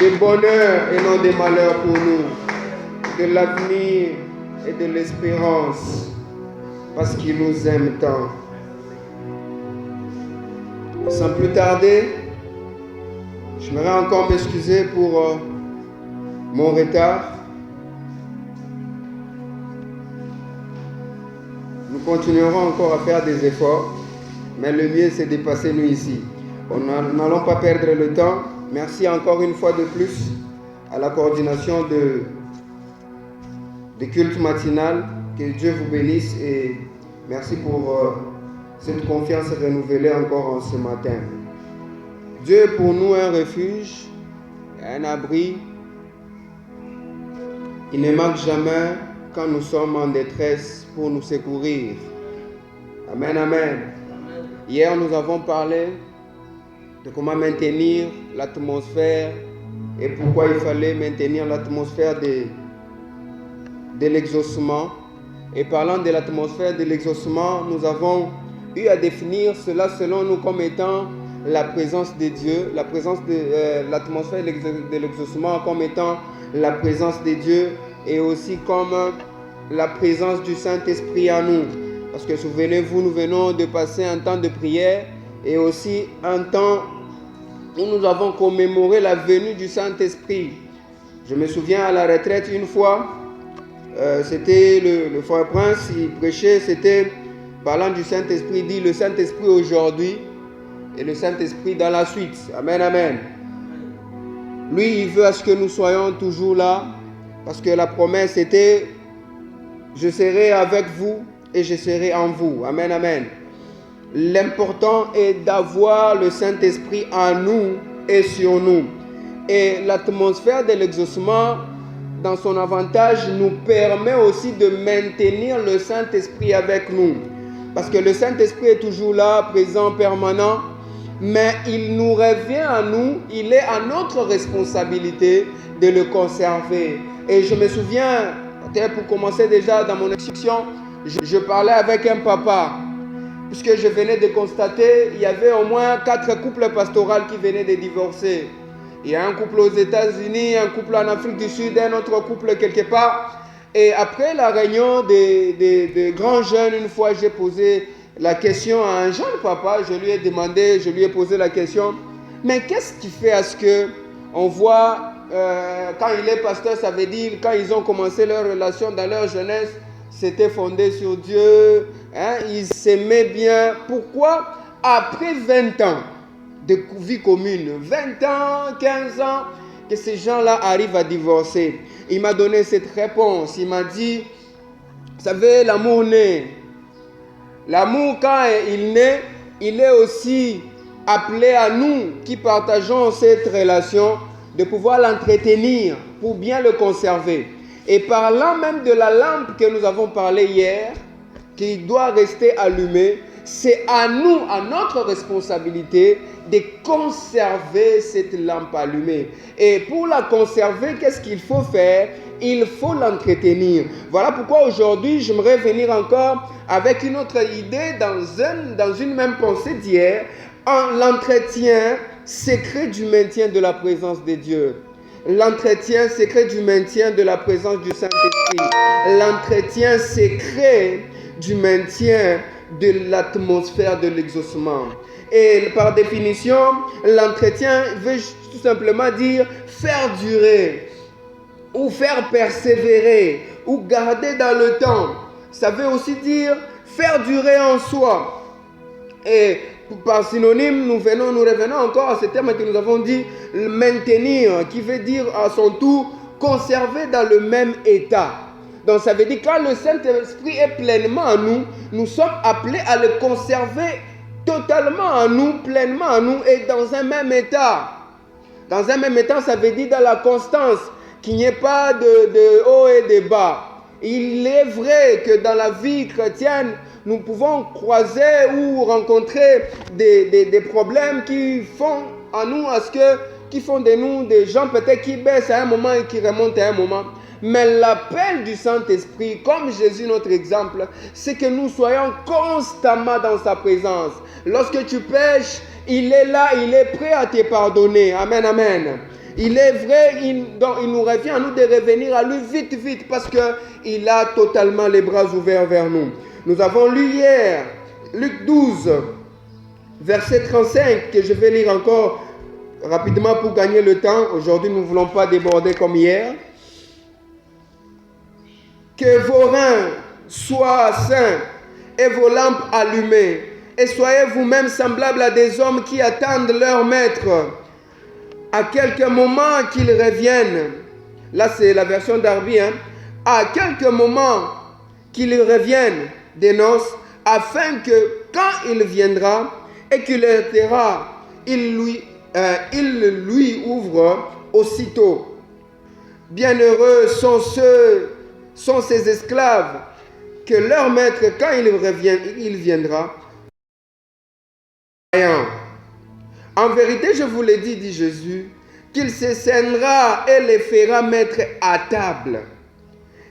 de bonheur et non de malheur pour nous, de l'avenir et de l'espérance, parce qu'il nous aime tant. Sans plus tarder, j'aimerais encore m'excuser pour mon retard. Nous continuerons encore à faire des efforts, mais le mieux c'est de passer nous ici. Nous n'allons pas perdre le temps. Merci encore une fois de plus à la coordination de culte matinal. Que Dieu vous bénisse et merci pour cette confiance renouvelée encore en ce matin. Dieu est pour nous un refuge, un abri. Il ne manque jamais quand nous sommes en détresse pour nous secourir. Amen, amen. Hier, nous avons parlé de comment maintenir l'atmosphère et pourquoi il fallait maintenir l'atmosphère de l'exaucement. Et parlant de l'atmosphère de l'exaucement, nous avons eu à définir cela selon nous comme étant la présence de Dieu, l'atmosphère de l'exaucement comme étant la présence de Dieu et aussi comme la présence du Saint-Esprit en nous. Parce que souvenez-vous, nous venons de passer un temps de prière et aussi un temps où nous avons commémoré la venue du Saint-Esprit. Je me souviens à la retraite une fois, c'était le frère Prince, il prêchait, c'était parlant du Saint-Esprit, il dit le Saint-Esprit aujourd'hui et le Saint-Esprit dans la suite. Amen, amen. Lui, il veut à ce que nous soyons toujours là, parce que la promesse était je serai avec vous et je serai en vous. Amen, amen. L'important est d'avoir le Saint-Esprit en nous et sur nous. Et l'atmosphère de l'exaucement, dans son avantage, nous permet aussi de maintenir le Saint-Esprit avec nous. Parce que le Saint-Esprit est toujours là, présent, permanent, mais il nous revient à nous, il est à notre responsabilité de le conserver. Et je me souviens, peut-être pour commencer déjà dans mon explication, je parlais avec un papa, puisque je venais de constater, il y avait au moins 4 couples pastoraux qui venaient de divorcer. Il y a un couple aux États-Unis, un couple en Afrique du Sud, un autre couple quelque part. Et après la réunion des grands jeunes, une fois j'ai posé la question à un jeune papa, je lui ai posé la question, mais qu'est-ce qui fait à ce que on voit, quand il est pasteur, ça veut dire, quand ils ont commencé leur relation dans leur jeunesse, c'était fondé sur Dieu, hein, ils s'aimaient bien. Pourquoi après 20 ans de vie commune, 20 ans, 15 ans, que ces gens-là arrivent à divorcer? Il m'a donné cette réponse. Il m'a dit, vous savez, l'amour naît. L'amour, quand il naît, il est aussi appelé à nous qui partageons cette relation de pouvoir l'entretenir pour bien le conserver. Et parlant même de la lampe que nous avons parlé hier, qui doit rester allumée, c'est à nous, à notre responsabilité de conserver cette lampe allumée. Et pour la conserver, qu'est-ce qu'il faut faire? Il faut l'entretenir. Voilà pourquoi aujourd'hui, j'aimerais venir encore avec une autre idée dans une même pensée d'hier, en l'entretien secret du maintien de la présence de Dieu. L'entretien secret du maintien de la présence du Saint-Esprit. L'entretien secret du maintien de l'atmosphère de l'exaucement. Et par définition, l'entretien veut tout simplement dire faire durer, ou faire persévérer, ou garder dans le temps. Ça veut aussi dire faire durer en soi. Et par synonyme, nous revenons encore à ce terme que nous avons dit, maintenir, qui veut dire à son tour conserver dans le même état. Donc ça veut dire que quand le Saint-Esprit est pleinement en nous, nous sommes appelés à le conserver totalement en nous, pleinement en nous et dans un même état. Dans un même état, ça veut dire dans la constance, qu'il n'y ait pas de haut et de bas. Il est vrai que dans la vie chrétienne, nous pouvons croiser ou rencontrer des problèmes qui font en nous qui font de nous des gens peut-être qui baissent à un moment et qui remontent à un moment. Mais l'appel du Saint-Esprit, comme Jésus notre exemple, c'est que nous soyons constamment dans sa présence. Lorsque tu pêches, il est là, il est prêt à te pardonner. Amen, amen. Il est vrai, donc il nous revient à nous de revenir à lui vite, vite, parce qu'il a totalement les bras ouverts vers nous. Nous avons lu hier, Luc 12, verset 35, que je vais lire encore rapidement pour gagner le temps. Aujourd'hui, nous ne voulons pas déborder comme hier. Que vos reins soient sains et vos lampes allumées, et soyez vous-même semblables à des hommes qui attendent leur maître à quelques moments qu'ils reviennent. Là, c'est la version Darby. À quelques moments qu'ils reviennent des noces, afin que quand il viendra et qu'il étera, il lui ouvre aussitôt. Bienheureux sont ces esclaves que leur maître, quand il viendra, en vérité, je vous l'ai dit Jésus, qu'il se scènera et les fera mettre à table.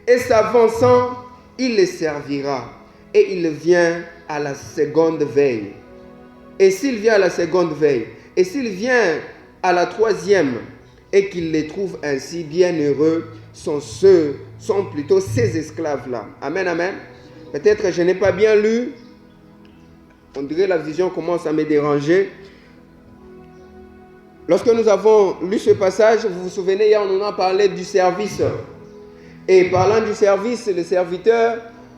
Et s'avançant, il les servira. Et il vient à la seconde veille. Et s'il vient à la seconde veille, et s'il vient à la troisième, et qu'il les trouve ainsi bienheureux, sont plutôt ces esclaves-là. Amen, amen. Peut-être je n'ai pas bien lu. On dirait la vision commence à me déranger. Lorsque nous avons lu ce passage, vous vous souvenez, hier on en a parlé du service. Et parlant du service, le serviteur,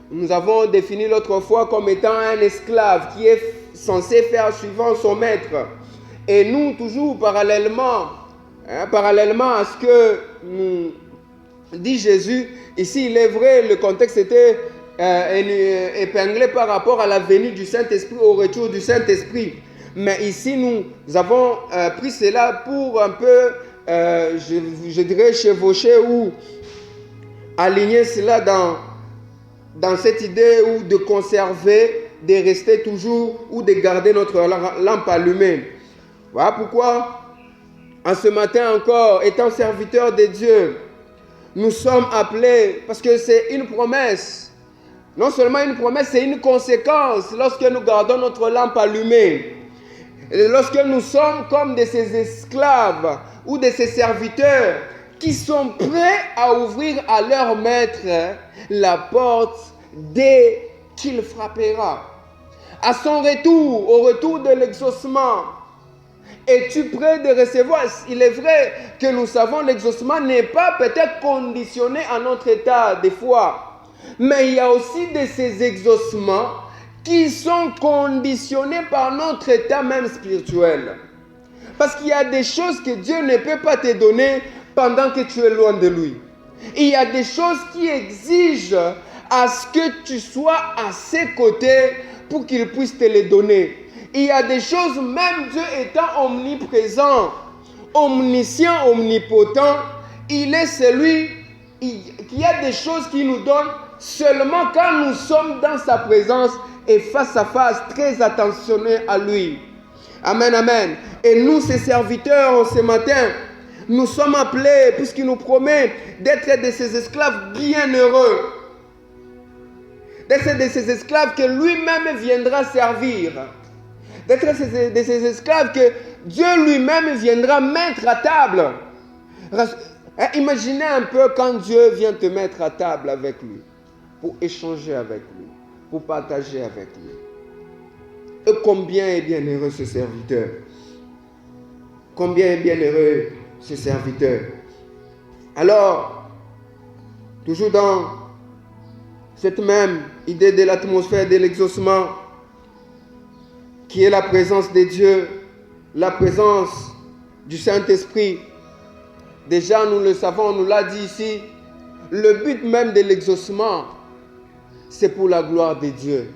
nous avons défini l'autre fois comme étant un esclave qui est censé faire suivant son maître. Et nous, toujours parallèlement à ce que nous dit Jésus, ici il est vrai, le contexte était épinglé par rapport à la venue du Saint-Esprit, au retour du Saint-Esprit. Mais ici, nous avons pris cela pour un peu, je dirais, chevaucher ou aligner cela dans cette idée ou de conserver, de rester toujours ou de garder notre lampe allumée. Voilà pourquoi, en ce matin encore, étant serviteurs de Dieu, nous sommes appelés, parce que c'est une promesse. Non seulement une promesse, c'est une conséquence lorsque nous gardons notre lampe allumée. Et lorsque nous sommes comme de ces esclaves ou de ces serviteurs qui sont prêts à ouvrir à leur maître la porte dès qu'il frappera. À son retour, au retour de l'exaucement, es-tu prêt de recevoir? Il est vrai que nous savons que l'exaucement n'est pas peut-être conditionné à notre état de foi. Mais il y a aussi de ces exaucements qui sont conditionnés par notre état même spirituel. Parce qu'il y a des choses que Dieu ne peut pas te donner pendant que tu es loin de lui. Il y a des choses qui exigent à ce que tu sois à ses côtés pour qu'il puisse te les donner. Il y a des choses, même Dieu étant omniprésent, omniscient, omnipotent, il est celui qui a des choses qu'il nous donne seulement quand nous sommes dans sa présence et face à face, très attentionnés à lui. Amen, amen. Et nous, ses serviteurs, ce matin, nous sommes appelés, puisqu'il nous promet d'être de ces esclaves bienheureux. D'être de ces esclaves que lui-même viendra servir. D'être de ces esclaves que Dieu lui-même viendra mettre à table. Imaginez un peu quand Dieu vient te mettre à table avec lui, pour échanger avec lui, pour partager avec lui. Et combien est bienheureux ce serviteur. Combien est bienheureux ce serviteur. Alors, toujours dans cette même idée de l'atmosphère de l'exaucement, qui est la présence de Dieu, la présence du Saint-Esprit. Déjà, nous le savons, on nous l'a dit ici, le but même de l'exaucement, c'est pour la gloire de Dieu.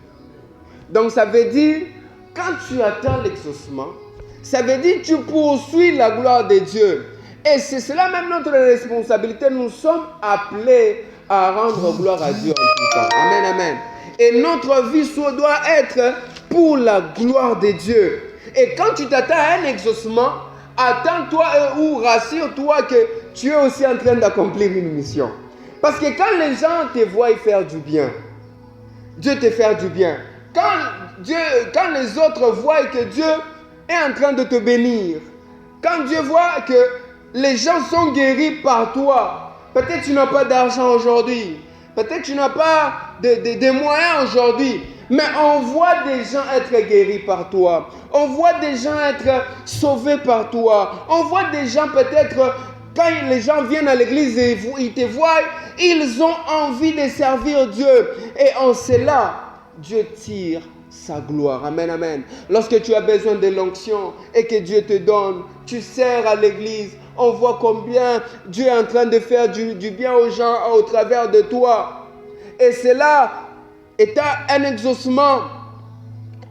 Donc ça veut dire, quand tu attends l'exaucement, ça veut dire que tu poursuis la gloire de Dieu. Et c'est cela même notre responsabilité. Nous sommes appelés à rendre gloire à Dieu en tout temps. Amen, amen. Et notre vie doit être pour la gloire de Dieu. Et quand tu t'attends à un exaucement, attends-toi ou rassure-toi que tu es aussi en train d'accomplir une mission. Parce que quand les gens te voient faire du bien, Dieu te fait du bien. Quand les autres voient que Dieu est en train de te bénir, quand Dieu voit que Les gens sont guéris par toi. Peut-être tu n'as pas d'argent aujourd'hui. Peut-être tu n'as pas de moyens aujourd'hui. Mais on voit des gens être guéris par toi. On voit des gens être sauvés par toi. On voit des gens peut-être, quand les gens viennent à l'église et ils te voient, ils ont envie de servir Dieu. Et en cela, Dieu tire sa gloire. Amen, amen. Lorsque tu as besoin de l'onction et que Dieu te donne, tu sers à l'église. On voit combien Dieu est en train de faire du bien aux gens au travers de toi. Et cela est un exaucement.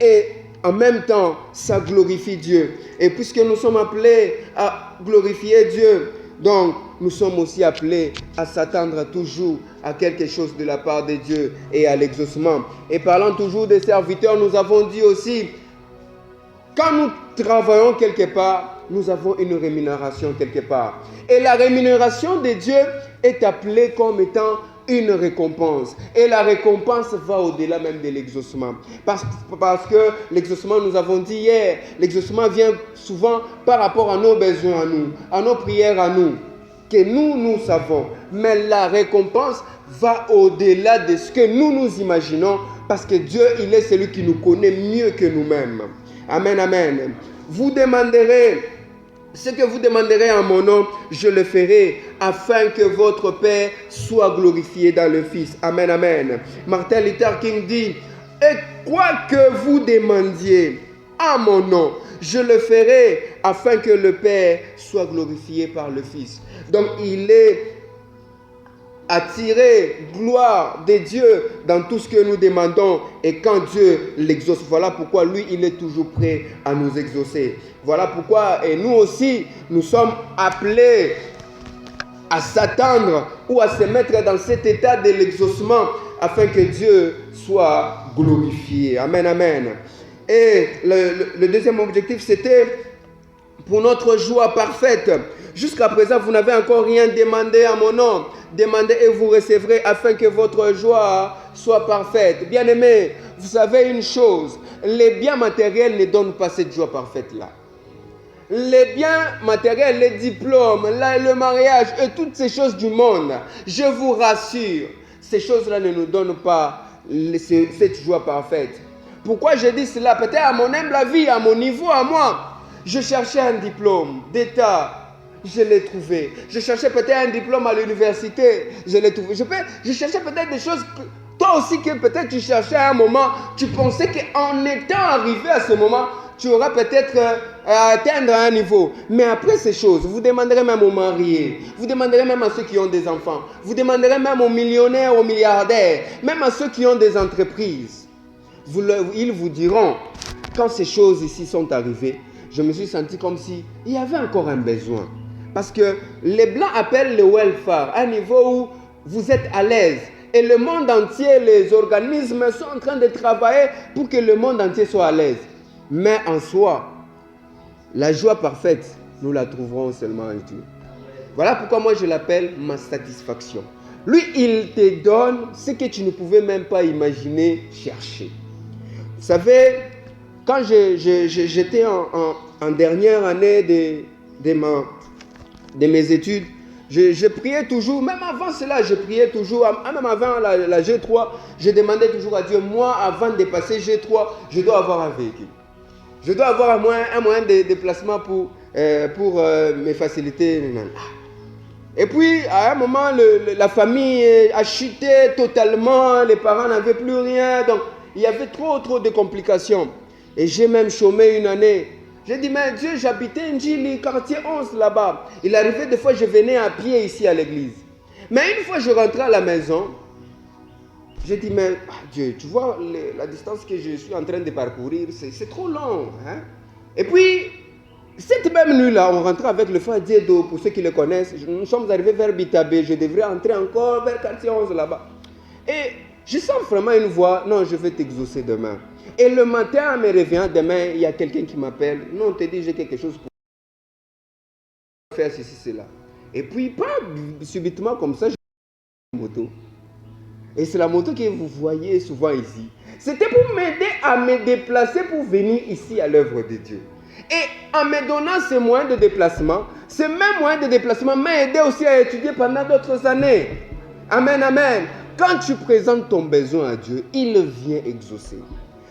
Et en même temps, ça glorifie Dieu. Et puisque nous sommes appelés à glorifier Dieu, donc nous sommes aussi appelés à s'attendre toujours à quelque chose de la part de Dieu et à l'exaucement. Et parlant toujours des serviteurs, nous avons dit aussi, quand nous travaillons quelque part, nous avons une rémunération quelque part. Et la rémunération de Dieu est appelée comme étant une récompense. Et la récompense va au-delà même de l'exaucement. Parce que l'exaucement, nous avons dit hier, l'exaucement vient souvent par rapport à nos besoins à nous, à nos prières à nous, que nous savons. Mais la récompense va au-delà de ce que nous imaginons, parce que Dieu, il est celui qui nous connaît mieux que nous-mêmes. Amen, amen. Vous demanderez, ce que vous demanderez en mon nom, je le ferai, afin que votre Père soit glorifié dans le Fils. Amen, amen. Martin Luther King dit, et quoi que vous demandiez en mon nom, je le ferai, afin que le Père soit glorifié par le Fils. Donc, il est attirer gloire de Dieu dans tout ce que nous demandons et quand Dieu l'exauce. Voilà pourquoi lui, il est toujours prêt à nous exaucer. Voilà pourquoi, et nous aussi, nous sommes appelés à s'attendre ou à se mettre dans cet état de l'exaucement afin que Dieu soit glorifié. Amen, amen. Et le deuxième objectif, c'était pour notre joie parfaite. Jusqu'à présent, vous n'avez encore rien demandé à mon nom. Demandez et vous recevrez afin que votre joie soit parfaite. Bien-aimés, vous savez une chose, les biens matériels ne donnent pas cette joie parfaite-là. Les biens matériels, les diplômes, le mariage et toutes ces choses du monde, je vous rassure, ces choses-là ne nous donnent pas cette joie parfaite. Pourquoi je dis cela? Peut-être à mon humble avis, à mon niveau, à moi, je cherchais un diplôme d'État. Je l'ai trouvé. Je cherchais peut-être un diplôme à l'université. Je l'ai trouvé. Je cherchais peut-être des choses que toi aussi que peut-être tu cherchais à un moment. Tu pensais qu'en étant arrivé à ce moment, tu auras peut-être atteindre un niveau. Mais après ces choses, vous demanderez même aux mariés. Vous demanderez même à ceux qui ont des enfants. Vous demanderez même aux millionnaires, aux milliardaires. Même à ceux qui ont des entreprises. Ils vous diront, quand ces choses ici sont arrivées, je me suis senti comme si il y avait encore un besoin. Parce que les Blancs appellent le welfare, un niveau où vous êtes à l'aise. Et le monde entier, les organismes sont en train de travailler pour que le monde entier soit à l'aise. Mais en soi, la joie parfaite, nous la trouverons seulement en Dieu. Voilà pourquoi moi je l'appelle ma satisfaction. Lui, il te donne ce que tu ne pouvais même pas imaginer chercher. Vous savez, quand j'étais en dernière année de mes études, je priais toujours, même avant cela, je priais toujours, même avant la G3, je demandais toujours à Dieu, moi, avant de passer G3, je dois avoir un véhicule. Je dois avoir un moyen de déplacement pour me faciliter. Et puis, à un moment, la famille a chuté totalement, les parents n'avaient plus rien, donc il y avait trop de complications. Et j'ai même chômé une année. J'ai dit, mais Dieu, j'habitais Njili, quartier 11 là-bas. Il arrivait des fois, je venais à pied ici à l'église. Mais une fois, je rentrais à la maison, j'ai dit, mais Dieu, tu vois la distance que je suis en train de parcourir, c'est trop long. Hein? Et puis, cette même nuit-là, on rentrait avec le frère Diedo, pour ceux qui le connaissent. Nous sommes arrivés vers Bitabé, je devrais entrer encore vers quartier 11 là-bas. Et je sens vraiment une voix, non, je vais t'exaucer demain. Et le matin, en me réveillant, demain, il y a quelqu'un qui m'appelle. Non, on te dit, j'ai quelque chose pour faire ceci, cela. Et puis, pas subitement comme ça, j'ai une moto. Et c'est la moto que vous voyez souvent ici. C'était pour m'aider à me déplacer pour venir ici à l'œuvre de Dieu. Et en me donnant ces moyens de déplacement, ces mêmes moyens de déplacement m'ont aidé aussi à étudier pendant d'autres années. Amen, amen. Quand tu présentes ton besoin à Dieu, il vient exaucer.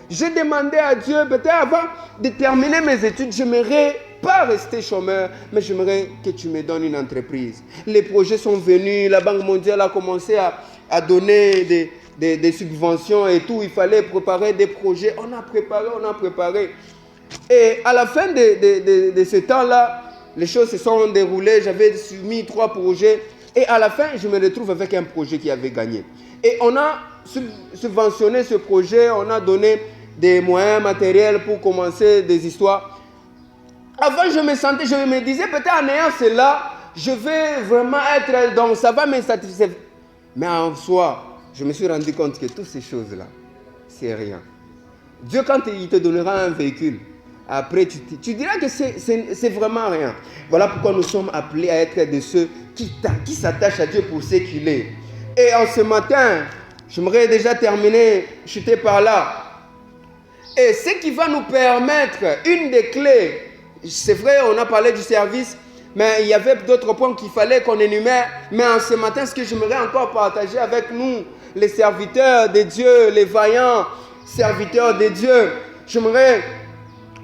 J'ai demandé à Dieu, peut-être avant de terminer mes études, je n'aimerais pas rester chômeur, mais j'aimerais que tu me donnes une entreprise. Les projets sont venus, la Banque mondiale a commencé à donner des subventions et tout. Il fallait préparer des projets. On a préparé. Et à la fin de ce temps-là, les choses se sont déroulées. J'avais soumis 3 projets. Et à la fin, je me retrouve avec un projet qui avait gagné. Et on a subventionné ce projet. On a donné des moyens matériels pour commencer des histoires. Avant, je me disais, peut-être en ayant cela, je vais vraiment être, donc ça va me satisfaire. Mais en soi, je me suis rendu compte que toutes ces choses-là, c'est rien. Dieu, quand il te donnera un véhicule, après tu diras que c'est vraiment rien. Voilà pourquoi nous sommes appelés à être de ceux qui s'attachent à Dieu pour ce qu'il est. Et en ce matin, j'aimerais déjà terminer, chuter par là. Et ce qui va nous permettre, une des clés, c'est vrai, on a parlé du service, mais il y avait d'autres points qu'il fallait qu'on énumère. Mais en ce matin, ce que j'aimerais encore partager avec nous, les serviteurs de Dieu, les vaillants serviteurs de Dieu, j'aimerais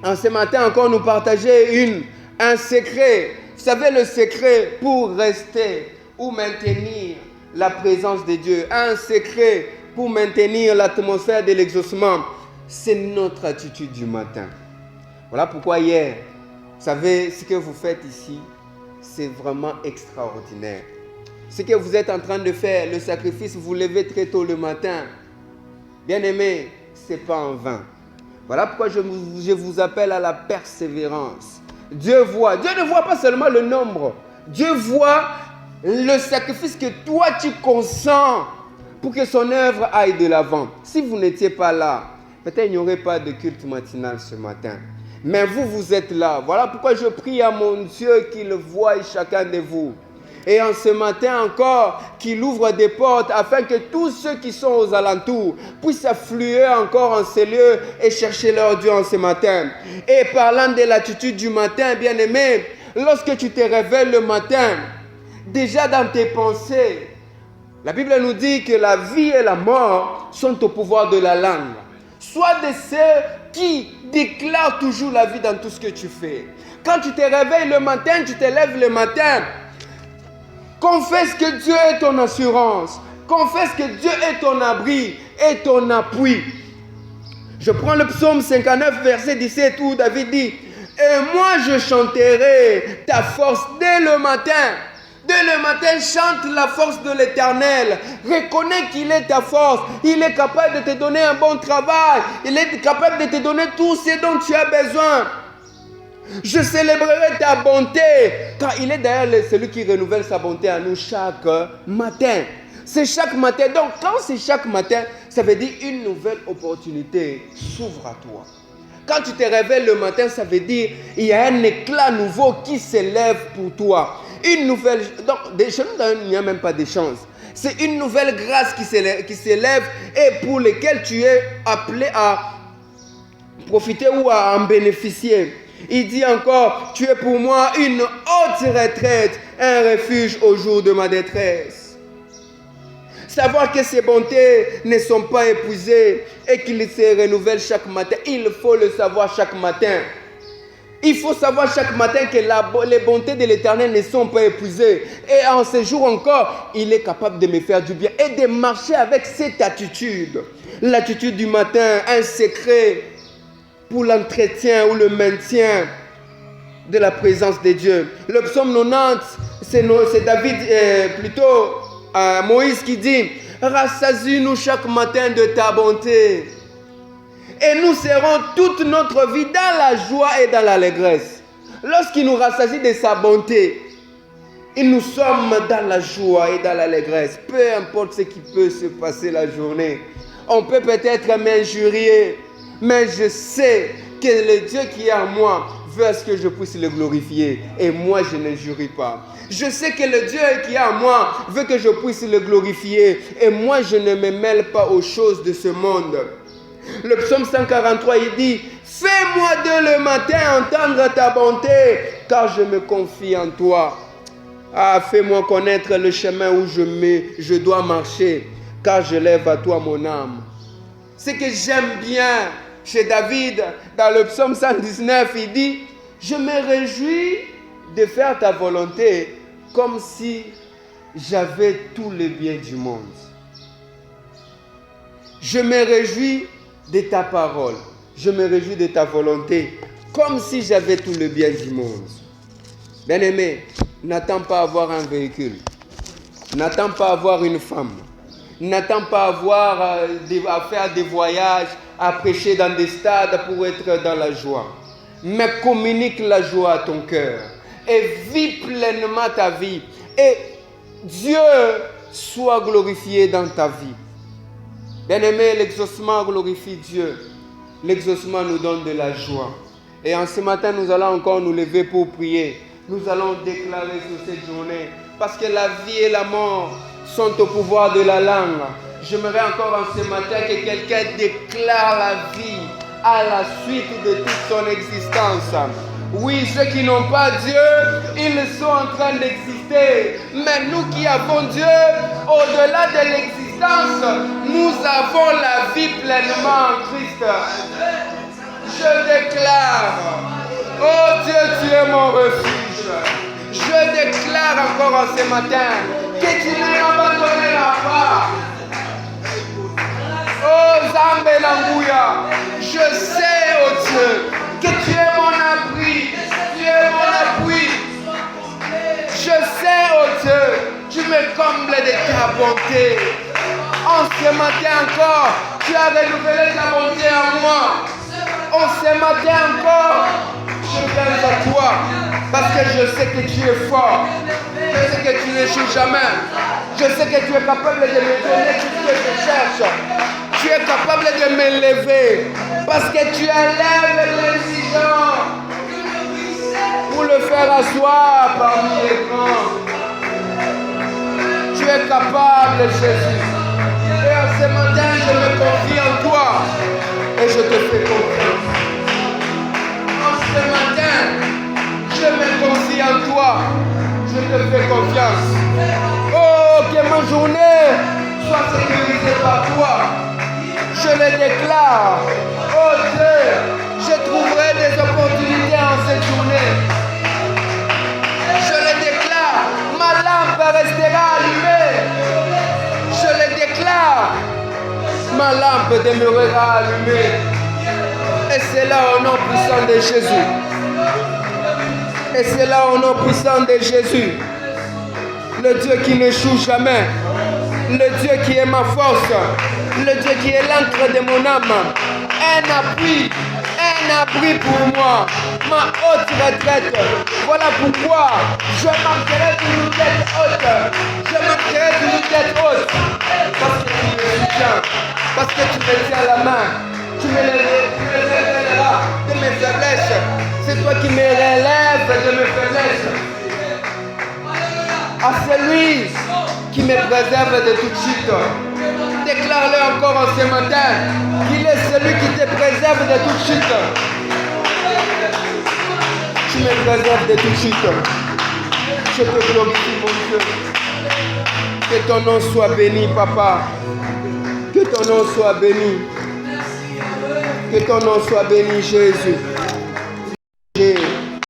en ce matin encore nous partager un secret. Vous savez, le secret pour rester ou maintenir la présence de Dieu, un secret pour maintenir l'atmosphère de l'exaucement, c'est notre attitude du matin. Voilà pourquoi hier, vous savez, ce que vous faites ici, c'est vraiment extraordinaire. Ce que vous êtes en train de faire, le sacrifice, vous levez très tôt le matin. Bien-aimés, ce n'est pas en vain. Voilà pourquoi je vous appelle à la persévérance. Dieu ne voit pas seulement le nombre. Dieu voit le sacrifice que toi tu consens pour que son œuvre aille de l'avant. Si vous n'étiez pas là, peut-être il n'y aurait pas de culte matinal ce matin. Mais vous êtes là. Voilà pourquoi je prie à mon Dieu qu'il voie chacun de vous. Et en ce matin encore, qu'il ouvre des portes afin que tous ceux qui sont aux alentours puissent affluer encore en ces lieux et chercher leur Dieu en ce matin. Et parlant de l'attitude du matin, bien-aimé, lorsque tu te réveilles le matin, déjà dans tes pensées, la Bible nous dit que la vie et la mort sont au pouvoir de la langue. Sois de ceux qui déclarent toujours la vie dans tout ce que tu fais. Quand tu te réveilles le matin, tu te lèves le matin, confesse que Dieu est ton assurance. Confesse que Dieu est ton abri et ton appui. Je prends le psaume 59, verset 17, où David dit « Et moi je chanterai ta force dès le matin. » Dès le matin, chante la force de l'Éternel. Reconnais qu'il est ta force. Il est capable de te donner un bon travail. Il est capable de te donner tout ce dont tu as besoin. Je célébrerai ta bonté, car il est d'ailleurs celui qui renouvelle sa bonté à nous chaque matin. C'est chaque matin. Donc, quand c'est chaque matin, ça veut dire une nouvelle opportunité s'ouvre à toi. Quand tu te réveilles le matin, ça veut dire il y a un éclat nouveau qui s'élève pour toi. Une nouvelle... Donc, il n'y a même pas de chance. C'est une nouvelle grâce qui s'élève et pour laquelle tu es appelé à profiter ou à en bénéficier. Il dit encore, tu es pour moi une haute retraite, un refuge au jour de ma détresse. Savoir que ses bontés ne sont pas épuisées et qu'il se renouvelle chaque matin, il faut le savoir chaque matin. Il faut savoir chaque matin que les bontés de l'Éternel ne sont pas épuisées. Et en ce jour encore, il est capable de me faire du bien et de marcher avec cette attitude. L'attitude du matin, un secret pour l'entretien ou le maintien de la présence de Dieu. Le psaume 90, c'est David, plutôt Moïse qui dit « Rassasie-nous chaque matin de ta bonté. » Et nous serons toute notre vie dans la joie et dans l'allégresse. Lorsqu'il nous rassasie de sa bonté, nous sommes dans la joie et dans l'allégresse. Peu importe ce qui peut se passer la journée. On peut peut-être m'injurier, mais je sais que le Dieu qui est en moi veut à ce que je puisse le glorifier. Et moi, je n'injurie pas. Je sais que le Dieu qui est en moi veut que je puisse le glorifier. Et moi, je ne me mêle pas aux choses de ce monde. Le psaume 143, il dit, fais-moi dès le matin entendre ta bonté, car je me confie en toi. Ah, fais-moi connaître le chemin où je dois marcher, car je lève à toi mon âme. Ce que j'aime bien chez David, dans le psaume 119, il dit, je me réjouis de faire ta volonté comme si j'avais tous les biens du monde. Je me réjouis de ta parole, je me réjouis de ta volonté comme si j'avais tout le bien du monde. Bien-aimé, n'attends pas avoir un véhicule, n'attends pas avoir une femme, n'attends pas avoir à faire des voyages, à prêcher dans des stades pour être dans la joie. Mais communique la joie à ton cœur et vis pleinement ta vie. Et Dieu soit glorifié dans ta vie. Bien-aimé, l'exaucement glorifie Dieu. L'exaucement nous donne de la joie. Et en ce matin, nous allons encore nous lever pour prier. Nous allons déclarer sur cette journée, parce que la vie et la mort sont au pouvoir de la langue. J'aimerais encore en ce matin que quelqu'un déclare la vie à la suite de toute son existence. Oui, ceux qui n'ont pas Dieu, ils sont en train d'exister. Mais nous qui avons Dieu, au-delà de l'existence, nous avons la vie pleinement en Christ. Je déclare, oh Dieu, tu es mon refuge. Je déclare encore en ce matin que tu n'as pas donné la part. Oh Zambé Langouya, je sais, oh Dieu, que tu es mon abri, tu es mon appui. Je sais, oh Dieu, tu me combles de ta bonté. En ce matin encore, tu as renouvelé ta bonté en moi. En ce matin encore, je viens à toi parce que je sais que tu es fort. Je sais que tu n'échoues jamais. Je sais que tu es capable de me donner tout ce que je cherche. Tu es capable de me lever parce que tu élèves l'intelligent pour le faire asseoir parmi les grands. Tu es capable, Jésus. Et en ce matin, je me confie en toi et je te fais confiance. En ce matin, je me confie en toi, je te fais confiance. Oh, que ma journée soit sécurisée par toi. Je le déclare. Oh Dieu, je trouverai des opportunités en cette journée. Je le déclare. Ma lampe restera allumée. Je le déclare. Ma lampe demeurera allumée. Et c'est là au nom puissant de Jésus. Et c'est là au nom puissant de Jésus. Le Dieu qui n'échoue jamais. Le Dieu qui est ma force. Le Dieu qui est l'encre de mon âme. Un abri pour moi. Ma haute retraite. Voilà pourquoi je marquerai d'une tête haute. Je marquerai d'une tête haute. Parce que tu me soutiens. Parce que tu me tiens la main. Tu me relèveras de mes faiblesses. C'est toi qui me relèves de mes faiblesses. À celui qui me préserve de toute chute. Déclare-le encore en ce matin qu'il est celui qui te préserve de toute chute. Tu me préserves de toute chute. Je te glorifie, mon Dieu. Que ton nom soit béni, Papa. Que ton nom soit béni. Que ton nom soit béni, Jésus.